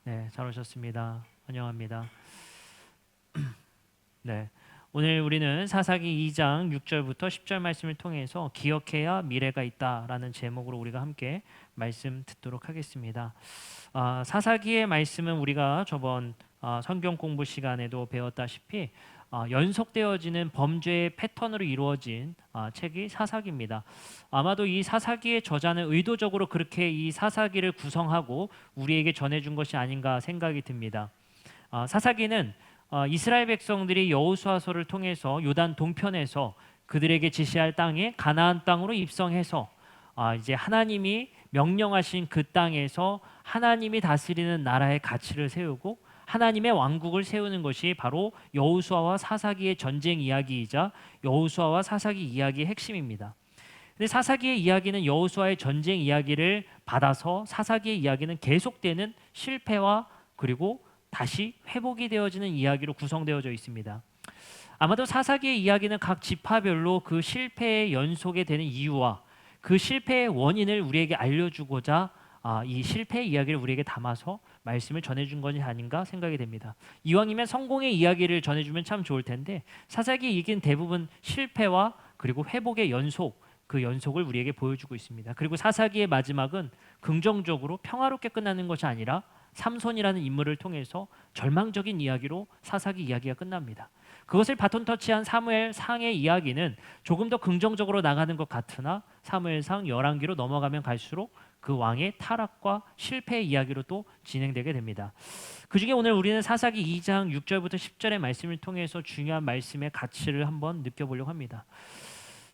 네, 잘 오셨습니다. 환영합니다. 네, 오늘 우리는 사사기 2장 6절부터 10절 말씀을 통해서 기억해야 미래가 있다라는 제목으로 우리가 함께 말씀 듣도록 하겠습니다. 사사기의 말씀은 우리가 저번 성경 공부 시간에도 배웠다시피 연속되어지는 범죄의 패턴으로 이루어진 책이 사사기입니다. 아마도 이 사사기의 저자는 의도적으로 그렇게 이 사사기를 구성하고 우리에게 전해준 것이 아닌가 생각이 듭니다. 사사기는 이스라엘 백성들이 여호수아서를 통해서 요단 동편에서 그들에게 지시할 땅에 가나안 땅으로 입성해서 이제 하나님이 명령하신 그 땅에서 하나님이 다스리는 나라의 가치를 세우고 하나님의 왕국을 세우는 것이 바로 여호수아와 사사기의 전쟁 이야기이자 여호수아와 사사기 이야기의 핵심입니다. 근데 사사기의 이야기는 여호수아의 전쟁 이야기를 받아서 사사기의 이야기는 계속되는 실패와 그리고 다시 회복이 되어지는 이야기로 구성되어져 있습니다. 아마도 사사기의 이야기는 각 지파별로 그 실패의 연속에 되는 이유와 그 실패의 원인을 우리에게 알려주고자 이 실패의 이야기를 우리에게 담아서 말씀을 전해준 것이 아닌가 생각이 됩니다. 이왕이면 성공의 이야기를 전해주면 참 좋을 텐데 사사기 얘기는 대부분 실패와 그리고 회복의 연속, 그 연속을 우리에게 보여주고 있습니다. 그리고 사사기의 마지막은 긍정적으로 평화롭게 끝나는 것이 아니라 삼손이라는 인물을 통해서 절망적인 이야기로 사사기 이야기가 끝납니다. 그것을 바톤 터치한 사무엘상의 이야기는 조금 더 긍정적으로 나가는 것 같으나 사무엘상 열왕기로 넘어가면 갈수록 그 왕의 타락과 실패의 이야기로 또 진행되게 됩니다. 그중에 오늘 우리는 사사기 2장 6절부터 10절의 말씀을 통해서 중요한 말씀의 가치를 한번 느껴보려고 합니다.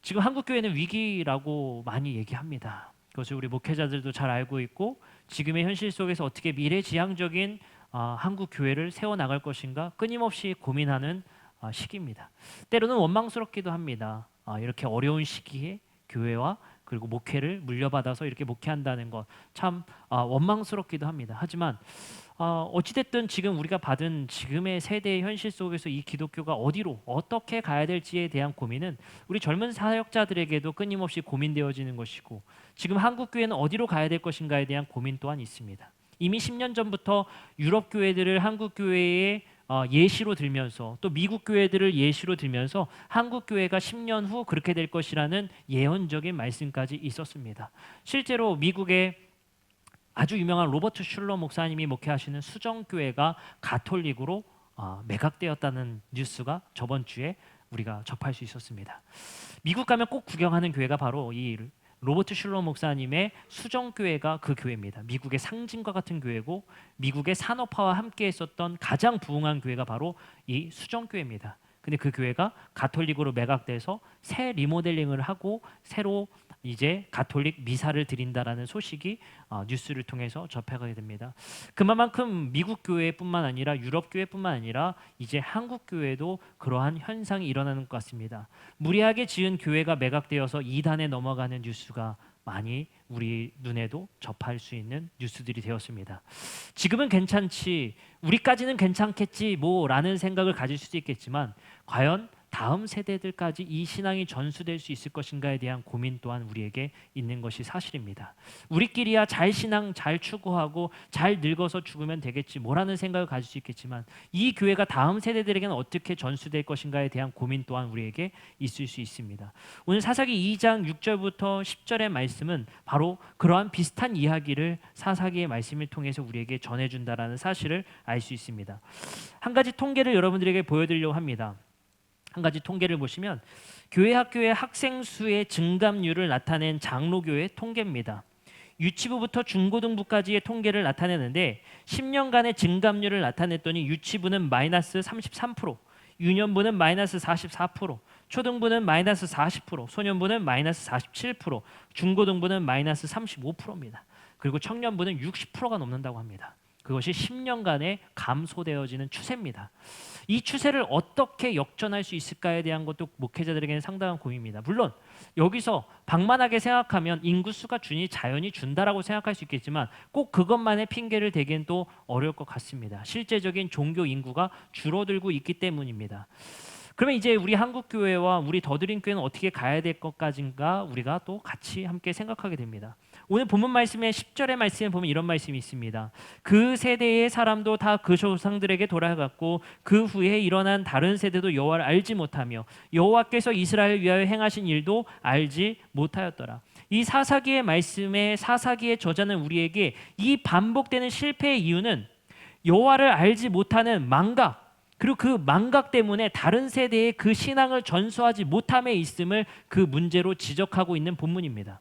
지금 한국교회는 위기라고 많이 얘기합니다. 그것을 우리 목회자들도 잘 알고 있고 지금의 현실 속에서 어떻게 미래지향적인 한국 교회를 세워나갈 것인가 끊임없이 고민하는 시기입니다. 때로는 원망스럽기도 합니다. 이렇게 어려운 시기에 교회와 그리고 목회를 물려받아서 이렇게 목회한다는 것 참 원망스럽기도 합니다. 하지만 어찌됐든 지금 우리가 받은 지금의 세대의 현실 속에서 이 기독교가 어디로 어떻게 가야 될지에 대한 고민은 우리 젊은 사역자들에게도 끊임없이 고민되어지는 것이고 지금 한국교회는 어디로 가야 될 것인가에 대한 고민 또한 있습니다. 이미 10년 전부터 유럽 교회들을 한국 교회의 예시로 들면서 또 미국 교회들을 예시로 들면서 한국 교회가 10년 후 그렇게 될 것이라는 예언적인 말씀까지 있었습니다. 실제로 미국의 아주 유명한 로버트 슐러 목사님이 목회하시는 수정교회가 가톨릭으로 매각되었다는 뉴스가 저번 주에 우리가 접할 수 있었습니다. 미국 가면 꼭 구경하는 교회가 바로 이 로버트 슐러 목사님의 수정교회가 그 교회입니다. 미국의 상징과 같은 교회고 미국의 산업화와 함께 했었던 가장 부흥한 교회가 바로 이 수정교회입니다. 근데 그 교회가 가톨릭으로 매각돼서 새 리모델링을 하고 새로 이제 가톨릭 미사를 드린다라는 소식이 뉴스를 통해서 접하게 됩니다. 그만큼 미국 교회뿐만 아니라 유럽 교회뿐만 아니라 이제 한국 교회도 그러한 현상이 일어나는 것 같습니다. 무리하게 지은 교회가 매각되어서 이단에 넘어가는 뉴스가 많이 우리 눈에도 접할 수 있는 뉴스들이 되었습니다. 지금은 괜찮지, 우리까지는 괜찮겠지 뭐라는 생각을 가질 수도 있겠지만 과연 다음 세대들까지 이 신앙이 전수될 수 있을 것인가에 대한 고민 또한 우리에게 있는 것이 사실입니다. 우리끼리야 잘 신앙 잘 추구하고 잘 늙어서 죽으면 되겠지 뭐라는 생각을 가질 수 있겠지만 이 교회가 다음 세대들에게는 어떻게 전수될 것인가에 대한 고민 또한 우리에게 있을 수 있습니다. 오늘 사사기 2장 6절부터 10절의 말씀은 바로 그러한 비슷한 이야기를 사사기의 말씀을 통해서 우리에게 전해준다라는 사실을 알 수 있습니다. 한 가지 통계를 여러분들에게 보여드리려고 합니다. 한 가지 통계를 보시면 교회 학교의 학생 수의 증감률을 나타낸 장로교의 통계입니다. 유치부부터 중고등부까지의 통계를 나타내는데 10년간의 증감률을 나타냈더니 유치부는 마이너스 33%, 유년부는 마이너스 44%, 초등부는 마이너스 40%, 소년부는 마이너스 47%, 중고등부는 마이너스 35%입니다. 그리고 청년부는 60%가 넘는다고 합니다. 그것이 10년간에 감소되어지는 추세입니다. 이 추세를 어떻게 역전할 수 있을까에 대한 것도 목회자들에게는 상당한 고민입니다. 물론 여기서 방만하게 생각하면 인구수가 주니 자연이 준다라고 생각할 수 있겠지만 꼭 그것만의 핑계를 대기는 또 어려울 것 같습니다. 실제적인 종교 인구가 줄어들고 있기 때문입니다. 그러면 이제 우리 한국교회와 우리 더드림 교회는 어떻게 가야 될 것까지인가 우리가 또 같이 함께 생각하게 됩니다. 오늘 본문 말씀의 10절의 말씀에 보면 이런 말씀이 있습니다. 그 세대의 사람도 다 그 조상들에게 돌아갔고 그 후에 일어난 다른 세대도 여호와를 알지 못하며 여호와께서 이스라엘을 위하여 행하신 일도 알지 못하였더라. 이 사사기의 말씀에 사사기의 저자는 우리에게 이 반복되는 실패의 이유는 여호와를 알지 못하는 망각, 그리고 그 망각 때문에 다른 세대의 그 신앙을 전수하지 못함에 있음을 그 문제로 지적하고 있는 본문입니다.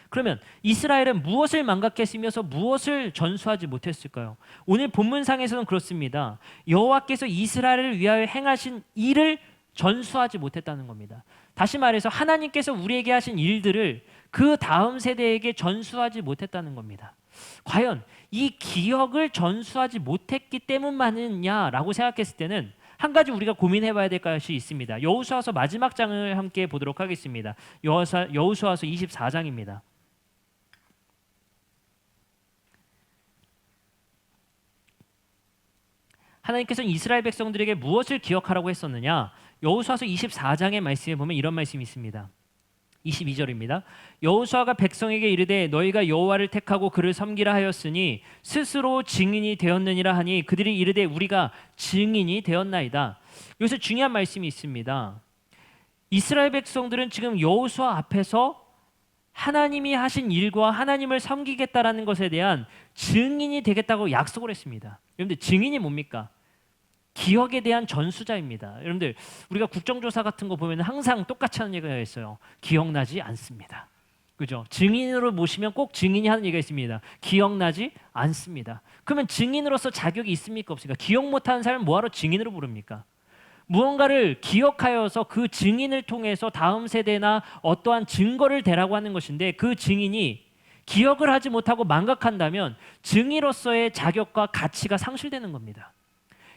그러면 이스라엘은 무엇을 망각했으면서 무엇을 전수하지 못했을까요? 오늘 본문상에서는 그렇습니다. 여호와께서 이스라엘을 위하여 행하신 일을 전수하지 못했다는 겁니다. 다시 말해서 하나님께서 우리에게 하신 일들을 그 다음 세대에게 전수하지 못했다는 겁니다. 과연 이 기억을 전수하지 못했기 때문만이냐라고 생각했을 때는 한 가지 우리가 고민해 봐야 될 것이 있습니다. 여호수아서 마지막 장을 함께 보도록 하겠습니다. 여호수아서 24장입니다. 하나님께서는 이스라엘 백성들에게 무엇을 기억하라고 했었느냐? 여호수아서 24장의 말씀에 보면 이런 말씀이 있습니다. 22절입니다. 여호수아가 백성에게 이르되 너희가 여호와를 택하고 그를 섬기라 하였으니 스스로 증인이 되었느니라 하니 그들이 이르되 우리가 증인이 되었나이다. 여기서 중요한 말씀이 있습니다. 이스라엘 백성들은 지금 여호수아 앞에서 하나님이 하신 일과 하나님을 섬기겠다라는 것에 대한 증인이 되겠다고 약속을 했습니다. 여러분들 증인이 뭡니까? 기억에 대한 전수자입니다. 여러분들 우리가 국정조사 같은 거 보면 항상 똑같이 하는 얘기가 있어요. 기억나지 않습니다. 그죠? 증인으로 모시면 꼭 증인이 하는 얘기가 있습니다. 기억나지 않습니다. 그러면 증인으로서 자격이 있습니까 없습니까? 기억 못하는 사람은 뭐하러 증인으로 부릅니까? 무언가를 기억하여서 그 증인을 통해서 다음 세대나 어떠한 증거를 대라고 하는 것인데 그 증인이 기억을 하지 못하고 망각한다면 증인으로서의 자격과 가치가 상실되는 겁니다.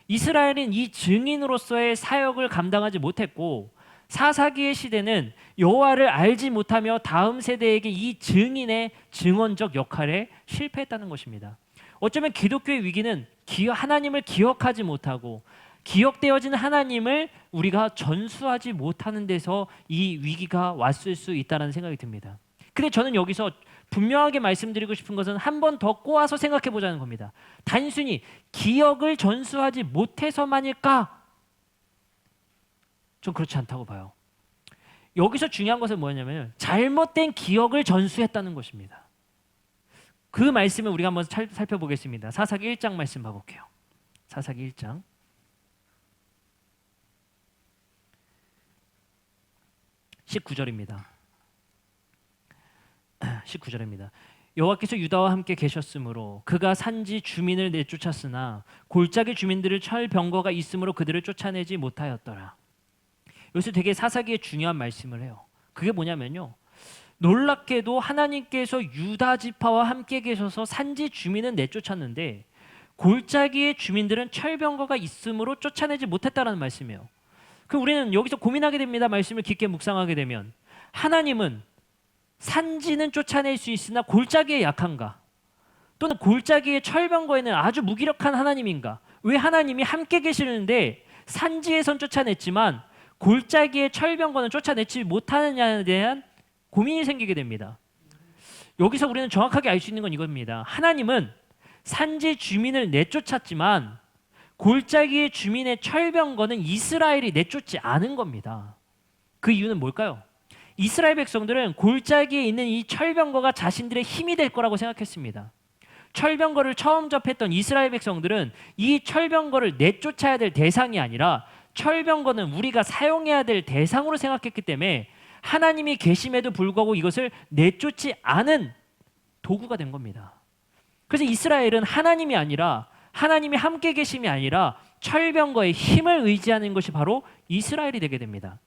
이스라엘은 이 증인으로서의 사역을 감당하지 못했고 사사기의 시대는 여호와를 알지 못하며 다음 세대에게 이 증인의 증언적 역할에 실패했다는 것입니다. 어쩌면 기독교의 위기는 하나님을 기억하지 못하고 기억되어진 하나님을 우리가 전수하지 못하는 데서 이 위기가 왔을 수 있다는 생각이 듭니다. 근데 저는 여기서 분명하게 말씀드리고 싶은 것은 한 번 더 꼬아서 생각해 보자는 겁니다. 단순히 기억을 전수하지 못해서만일까? 좀 그렇지 않다고 봐요. 여기서 중요한 것은 뭐냐면 잘못된 기억을 전수했다는 것입니다. 그 말씀을 우리가 한번 살펴보겠습니다. 사사기 1장 말씀 봐볼게요. 사사기 1장 19절입니다. 19절입니다. 여호와께서 유다와 함께 계셨으므로 그가 산지 주민을 내쫓았으나 골짜기 주민들을 철병거가 있으므로 그들을 쫓아내지 못하였더라. 여기서 되게 사사기에 중요한 말씀을 해요. 그게 뭐냐면요. 놀랍게도 하나님께서 유다 지파와 함께 계셔서 산지 주민은 내쫓았는데 골짜기의 주민들은 철병거가 있으므로 쫓아내지 못했다라는 말씀이에요. 그럼 우리는 여기서 고민하게 됩니다. 말씀을 깊게 묵상하게 되면 하나님은 산지는 쫓아낼 수 있으나 골짜기에 약한가? 또는 골짜기의 철병거에는 아주 무기력한 하나님인가? 왜 하나님이 함께 계시는데 산지에선 쫓아냈지만 골짜기의 철병거는 쫓아내지 못하느냐에 대한 고민이 생기게 됩니다. 여기서 우리는 정확하게 알 수 있는 건 이겁니다. 하나님은 산지 주민을 내쫓았지만 골짜기의 주민의 철병거는 이스라엘이 내쫓지 않은 겁니다. 그 이유는 뭘까요? 이스라엘 백성들은 골짜기에 있는 이 철병거가 자신들의 힘이 될 거라고 생각했습니다. 철병거를 처음 접했던 이스라엘 백성들은 이 철병거를 내쫓아야 될 대상이 아니라 철병거는 우리가 사용해야 될 대상으로 생각했기 때문에 하나님이 계심에도 불구하고 이것을 내쫓지 않은 도구가 된 겁니다. 그래서 이스라엘은 하나님이 아니라 하나님이 함께 계심이 아니라 철병거의 힘을 의지하는 것이 바로 이스라엘이 되게 됩니다.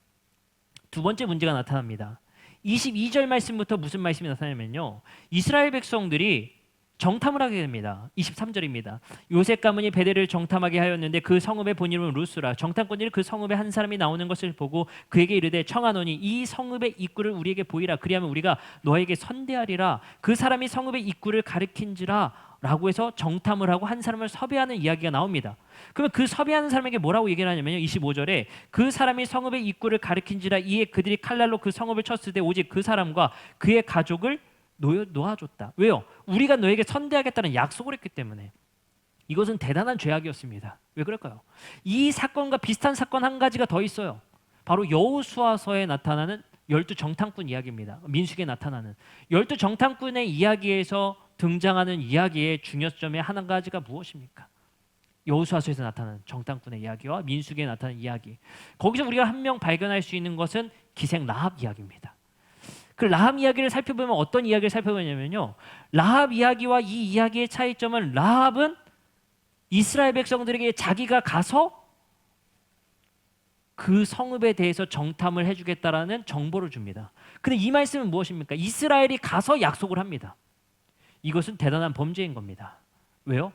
두 번째 문제가 나타납니다. 22절 말씀부터 무슨 말씀이 나타나냐면요. 이스라엘 백성들이 정탐을 하게 됩니다. 23절입니다. 요셉 가문이 베델을 정탐하게 하였는데 그 성읍의 본이름은 루스라. 정탐꾼이 그 성읍에 한 사람이 나오는 것을 보고 그에게 이르되 청하노니 이 성읍의 입구를 우리에게 보이라. 그리하면 우리가 너에게 선대하리라. 그 사람이 성읍의 입구를 가리킨지라 라고 해서 정탐을 하고 한 사람을 섭외하는 이야기가 나옵니다. 그러면 그 섭외하는 사람에게 뭐라고 얘기를 하냐면요. 25절에 그 사람이 성읍의 입구를 가리킨지라 이에 그들이 칼날로 그 성읍을 쳤을 때 오직 그 사람과 그의 가족을 놓아줬다. 왜요? 우리가 너에게 선대하겠다는 약속을 했기 때문에. 이것은 대단한 죄악이었습니다. 왜 그럴까요? 이 사건과 비슷한 사건 한 가지가 더 있어요. 바로 여호수아서에 나타나는 열두 정탐꾼 이야기입니다. 민수기에 나타나는 열두 정탐꾼의 이야기에서 등장하는 이야기의 중요점의 한 가지가 무엇입니까? 여호수아서에서 나타나는 정탐꾼의 이야기와 민수기에 나타나는 이야기. 거기서 우리가 한 명 발견할 수 있는 것은 기생 라합 이야기입니다. 그 라합 이야기를 살펴보면 어떤 이야기를 살펴보냐면요. 라합 이야기와 이 이야기의 차이점은 라합은 이스라엘 백성들에게 자기가 가서 그 성읍에 대해서 정탐을 해주겠다라는 정보를 줍니다. 근데 이 말씀은 무엇입니까? 이스라엘이 가서 약속을 합니다. 이것은 대단한 범죄인 겁니다. 왜요?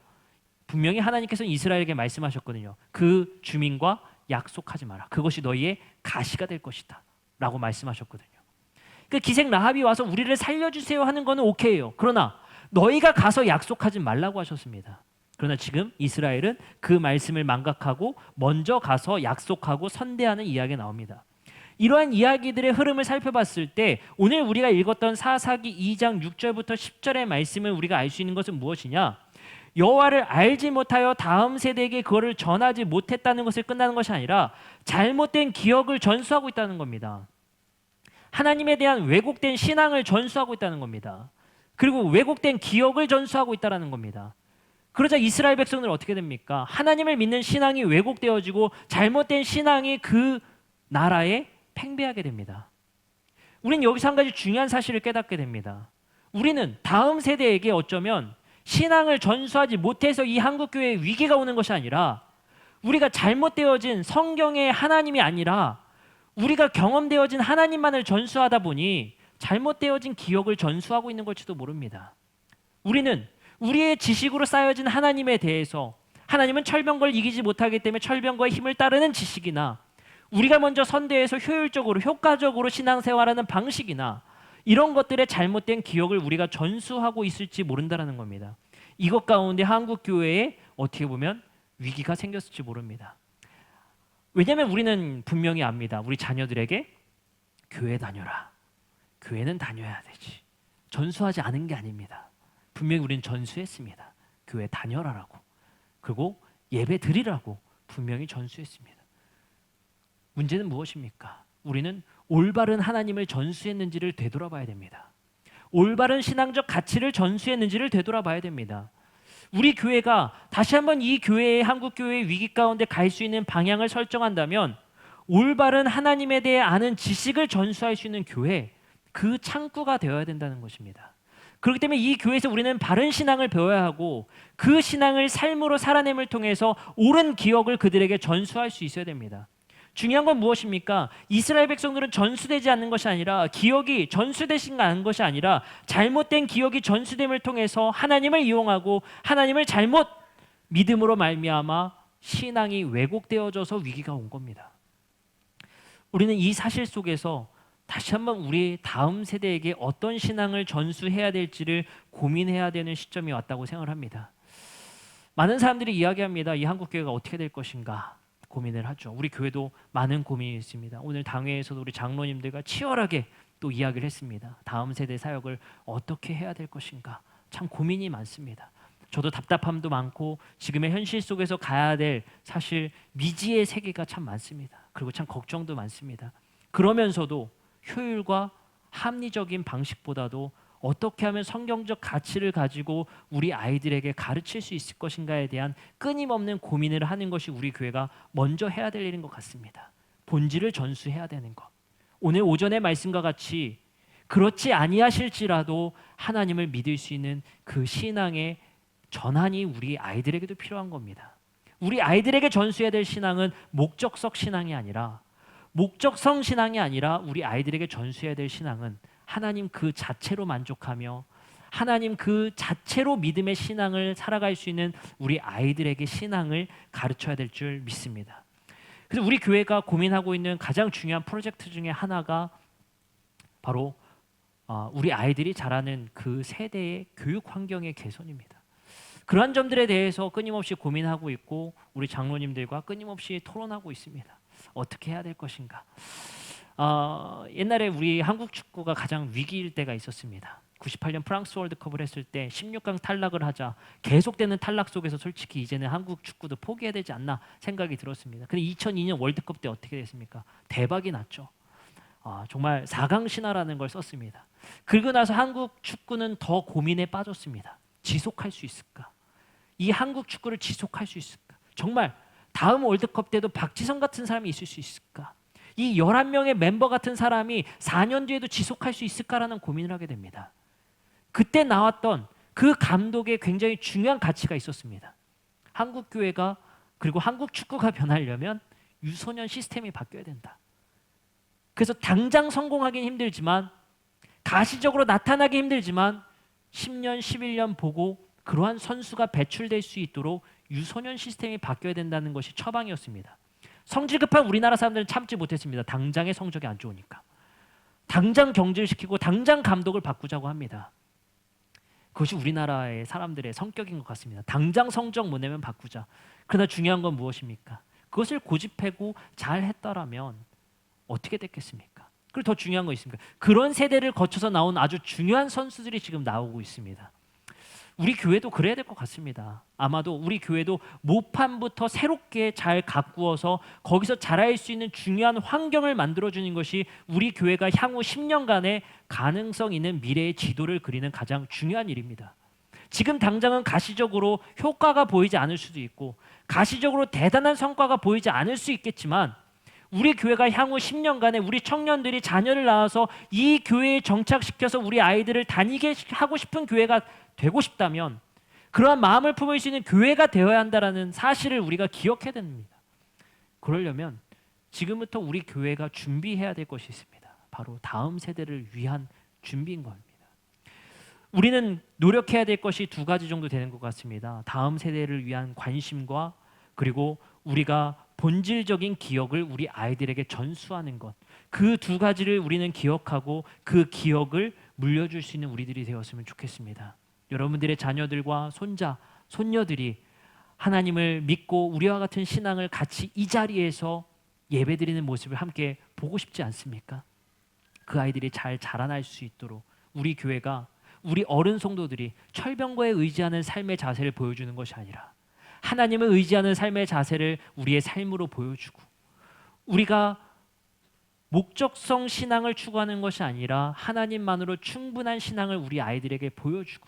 분명히 하나님께서는 이스라엘에게 말씀하셨거든요. 그 주민과 약속하지 마라. 그것이 너희의 가시가 될 것이다 라고 말씀하셨거든요. 그 기생 라합이 와서 우리를 살려주세요 하는 거는 오케이예요. 그러나 너희가 가서 약속하지 말라고 하셨습니다. 그러나 지금 이스라엘은 그 말씀을 망각하고 먼저 가서 약속하고 선대하는 이야기가 나옵니다. 이러한 이야기들의 흐름을 살펴봤을 때 오늘 우리가 읽었던 사사기 2장 6절부터 10절의 말씀을 우리가 알 수 있는 것은 무엇이냐? 여호와를 알지 못하여 다음 세대에게 그거를 전하지 못했다는 것을 끝나는 것이 아니라 잘못된 기억을 전수하고 있다는 겁니다. 하나님에 대한 왜곡된 신앙을 전수하고 있다는 겁니다. 그리고 왜곡된 기억을 전수하고 있다는 겁니다. 그러자 이스라엘 백성들은 어떻게 됩니까? 하나님을 믿는 신앙이 왜곡되어지고 잘못된 신앙이 그 나라에 팽배하게 됩니다. 우리는 여기서 한 가지 중요한 사실을 깨닫게 됩니다. 우리는 다음 세대에게 어쩌면 신앙을 전수하지 못해서 이 한국교회에 위기가 오는 것이 아니라 우리가 잘못되어진 성경의 하나님이 아니라 우리가 경험되어진 하나님만을 전수하다 보니 잘못되어진 기억을 전수하고 있는 걸지도 모릅니다. 우리는 우리의 지식으로 쌓여진 하나님에 대해서 하나님은 철병거를 이기지 못하기 때문에 철병거의 힘을 따르는 지식이나 우리가 먼저 선대해서 효율적으로 효과적으로 신앙생활하는 방식이나 이런 것들의 잘못된 기억을 우리가 전수하고 있을지 모른다는 겁니다. 이것 가운데 한국교회에 어떻게 보면 위기가 생겼을지 모릅니다. 왜냐하면 우리는 분명히 압니다. 우리 자녀들에게 교회 다녀라. 교회는 다녀야 되지. 전수하지 않은 게 아닙니다. 분명히 우리는 전수했습니다. 교회 다녀라라고. 그리고 예배 드리라고 분명히 전수했습니다. 문제는 무엇입니까? 우리는 올바른 하나님을 전수했는지를 되돌아봐야 됩니다. 올바른 신앙적 가치를 전수했는지를 되돌아봐야 됩니다. 우리 교회가 다시 한번 이 교회의 한국교회의 위기 가운데 갈 수 있는 방향을 설정한다면 올바른 하나님에 대해 아는 지식을 전수할 수 있는 교회, 그 창구가 되어야 된다는 것입니다. 그렇기 때문에 이 교회에서 우리는 바른 신앙을 배워야 하고 그 신앙을 삶으로 살아냄을 통해서 옳은 기억을 그들에게 전수할 수 있어야 됩니다. 중요한 건 무엇입니까? 이스라엘 백성들은 전수되지 않는 것이 아니라 기억이 전수되지 않은 것이 아니라 잘못된 기억이 전수됨을 통해서 하나님을 이용하고 하나님을 잘못 믿음으로 말미암아 신앙이 왜곡되어져서 위기가 온 겁니다. 우리는 이 사실 속에서 다시 한번 우리 다음 세대에게 어떤 신앙을 전수해야 될지를 고민해야 되는 시점이 왔다고 생각을 합니다. 많은 사람들이 이야기합니다. 이 한국교회가 어떻게 될 것인가 고민을 하죠. 우리 교회도 많은 고민이 있습니다. 오늘 당회에서도 우리 장로님들과 치열하게 또 이야기를 했습니다. 다음 세대 사역을 어떻게 해야 될 것인가 참 고민이 많습니다. 저도 답답함도 많고 지금의 현실 속에서 가야 될 사실 미지의 세계가 참 많습니다. 그리고 참 걱정도 많습니다. 그러면서도 효율과 합리적인 방식보다도 어떻게 하면 성경적 가치를 가지고 우리 아이들에게 가르칠 수 있을 것인가에 대한 끊임없는 고민을 하는 것이 우리 교회가 먼저 해야 될 일인 것 같습니다. 본질을 전수해야 되는 것. 오늘 오전의 말씀과 같이 그렇지 아니하실지라도 하나님을 믿을 수 있는 그 신앙의 전환이 우리 아이들에게도 필요한 겁니다. 우리 아이들에게 전수해야 될 신앙은 목적성 신앙이 아니라 우리 아이들에게 전수해야 될 신앙은 하나님 그 자체로 만족하며 하나님 그 자체로 믿음의 신앙을 살아갈 수 있는 우리 아이들에게 신앙을 가르쳐야 될 줄 믿습니다. 그래서 우리 교회가 고민하고 있는 가장 중요한 프로젝트 중에 하나가 바로 우리 아이들이 자라는 그 세대의 교육 환경의 개선입니다. 그러한 점들에 대해서 끊임없이 고민하고 있고 우리 장로님들과 끊임없이 토론하고 있습니다. 어떻게 해야 될 것인가? 옛날에 우리 한국 축구가 가장 위기일 때가 있었습니다. 98년 프랑스 월드컵을 했을 때 16강 탈락을 하자 계속되는 탈락 속에서 솔직히 이제는 한국 축구도 포기해야 되지 않나 생각이 들었습니다. 근데 2002년 월드컵 때 어떻게 됐습니까? 대박이 났죠. 정말 4강 신화라는 걸 썼습니다. 그리고 나서 한국 축구는 더 고민에 빠졌습니다. 지속할 수 있을까? 이 한국 축구를 지속할 수 있을까? 정말 다음 월드컵 때도 박지성 같은 사람이 있을 수 있을까? 이 11명의 멤버 같은 사람이 4년 뒤에도 지속할 수 있을까라는 고민을 하게 됩니다. 그때 나왔던 그 감독의 굉장히 중요한 가치가 있었습니다. 한국 교회가 그리고 한국 축구가 변하려면 유소년 시스템이 바뀌어야 된다. 그래서 당장 성공하기는 힘들지만 가시적으로 나타나기 힘들지만 10년, 11년 보고 그러한 선수가 배출될 수 있도록 유소년 시스템이 바뀌어야 된다는 것이 처방이었습니다. 성질 급한 우리나라 사람들은 참지 못했습니다. 당장의 성적이 안 좋으니까. 당장 경질시키고 당장 감독을 바꾸자고 합니다. 그것이 우리나라의 사람들의 성격인 것 같습니다. 당장 성적 못 내면 바꾸자. 그러나 중요한 건 무엇입니까? 그것을 고집하고 잘 했더라면 어떻게 됐겠습니까? 그리고 더 중요한 거 있습니까? 그런 세대를 거쳐서 나온 아주 중요한 선수들이 지금 나오고 있습니다. 우리 교회도 그래야 될 것 같습니다. 아마도 우리 교회도 모판부터 새롭게 잘 가꾸어서 거기서 자랄 수 있는 중요한 환경을 만들어주는 것이 우리 교회가 향후 10년간의 가능성 있는 미래의 지도를 그리는 가장 중요한 일입니다. 지금 당장은 가시적으로 효과가 보이지 않을 수도 있고 가시적으로 대단한 성과가 보이지 않을 수 있겠지만 우리 교회가 향후 10년간에 우리 청년들이 자녀를 낳아서 이 교회에 정착시켜서 우리 아이들을 다니게 하고 싶은 교회가 되고 싶다면 그러한 마음을 품을 수 있는 교회가 되어야 한다는 사실을 우리가 기억해야 됩니다. 그러려면 지금부터 우리 교회가 준비해야 될 것이 있습니다. 바로 다음 세대를 위한 준비인 겁니다. 우리는 노력해야 될 것이 두 가지 정도 되는 것 같습니다. 다음 세대를 위한 관심과 그리고 우리가 본질적인 기억을 우리 아이들에게 전수하는 것. 그 두 가지를 우리는 기억하고 그 기억을 물려줄 수 있는 우리들이 되었으면 좋겠습니다. 여러분들의 자녀들과 손자, 손녀들이 하나님을 믿고 우리와 같은 신앙을 같이 이 자리에서 예배드리는 모습을 함께 보고 싶지 않습니까? 그 아이들이 잘 자라날 수 있도록 우리 교회가 우리 어른 성도들이 철병거에 의지하는 삶의 자세를 보여주는 것이 아니라 하나님을 의지하는 삶의 자세를 우리의 삶으로 보여주고 우리가 목적성 신앙을 추구하는 것이 아니라 하나님만으로 충분한 신앙을 우리 아이들에게 보여주고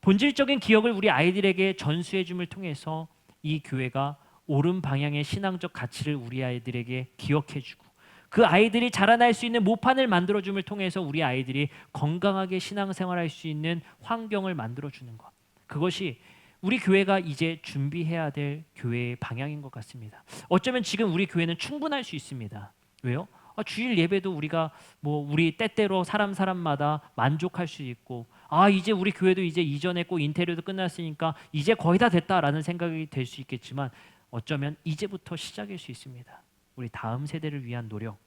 본질적인 기억을 우리 아이들에게 전수해 줌을 통해서 이 교회가 옳은 방향의 신앙적 가치를 우리 아이들에게 기억해 주고 그 아이들이 자라날 수 있는 모판을 만들어 줌을 통해서 우리 아이들이 건강하게 신앙생활할 수 있는 환경을 만들어 주는 것. 그것이 우리 교회가 이제 준비해야 될 교회의 방향인 것 같습니다. 어쩌면 지금 우리 교회는 충분할 수 있습니다. 왜요? 주일 예배도 우리가 우리 때때로 사람마다 만족할 수 있고 이제 우리 교회도 이제 이전했고 인테리어도 끝났으니까 이제 거의 다 됐다라는 생각이 될 수 있겠지만 어쩌면 이제부터 시작일 수 있습니다. 우리 다음 세대를 위한 노력.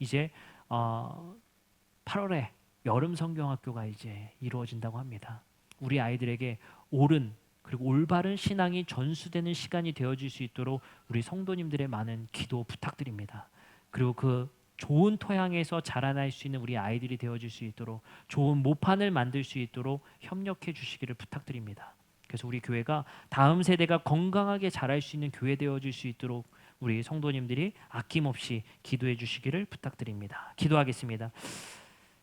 이제 8월에 여름 성경학교가 이제 이루어진다고 합니다. 우리 아이들에게 옳은 그리고 올바른 신앙이 전수되는 시간이 되어질 수 있도록 우리 성도님들의 많은 기도 부탁드립니다. 그리고 그 좋은 토양에서 자라날 수 있는 우리 아이들이 되어질 수 있도록 좋은 모판을 만들 수 있도록 협력해 주시기를 부탁드립니다. 그래서 우리 교회가 다음 세대가 건강하게 자랄 수 있는 교회 되어질 수 있도록 우리 성도님들이 아낌없이 기도해 주시기를 부탁드립니다. 기도하겠습니다.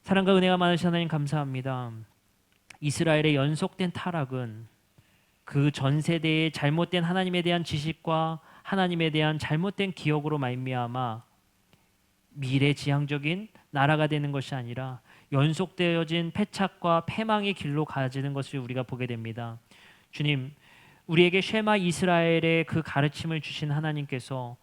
사랑과 은혜가 많으신 하나님 감사합니다. 이스라엘의 연속된 타락은 그 전 세대의 잘못된 하나님에 대한 지식과 하나님에 대한 잘못된 기억으로 말미암아 미래지향적인 나라가 되는 것이 아니라 연속되어진 패착과 패망의 길로 가지는 것을 우리가 보게 됩니다. 주님, 우리에게 쉐마 이스라엘의 그 가르침을 주신 하나님께서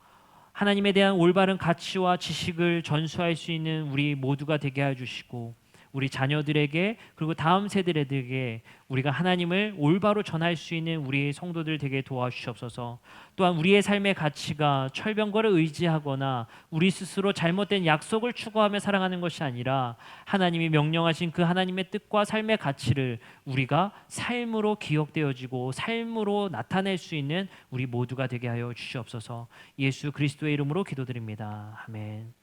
하나님에 대한 올바른 가치와 지식을 전수할 수 있는 우리 모두가 되게 해주시고 우리 자녀들에게 그리고 다음 세대들에게 우리가 하나님을 올바로 전할 수 있는 우리 성도들 되게 도와주시옵소서. 또한 우리의 삶의 가치가 철병거를 의지하거나 우리 스스로 잘못된 약속을 추구하며 살아가는 것이 아니라 하나님이 명령하신 그 하나님의 뜻과 삶의 가치를 우리가 삶으로 기억되어지고 삶으로 나타낼 수 있는 우리 모두가 되게 하여 주시옵소서. 예수 그리스도의 이름으로 기도드립니다. 아멘.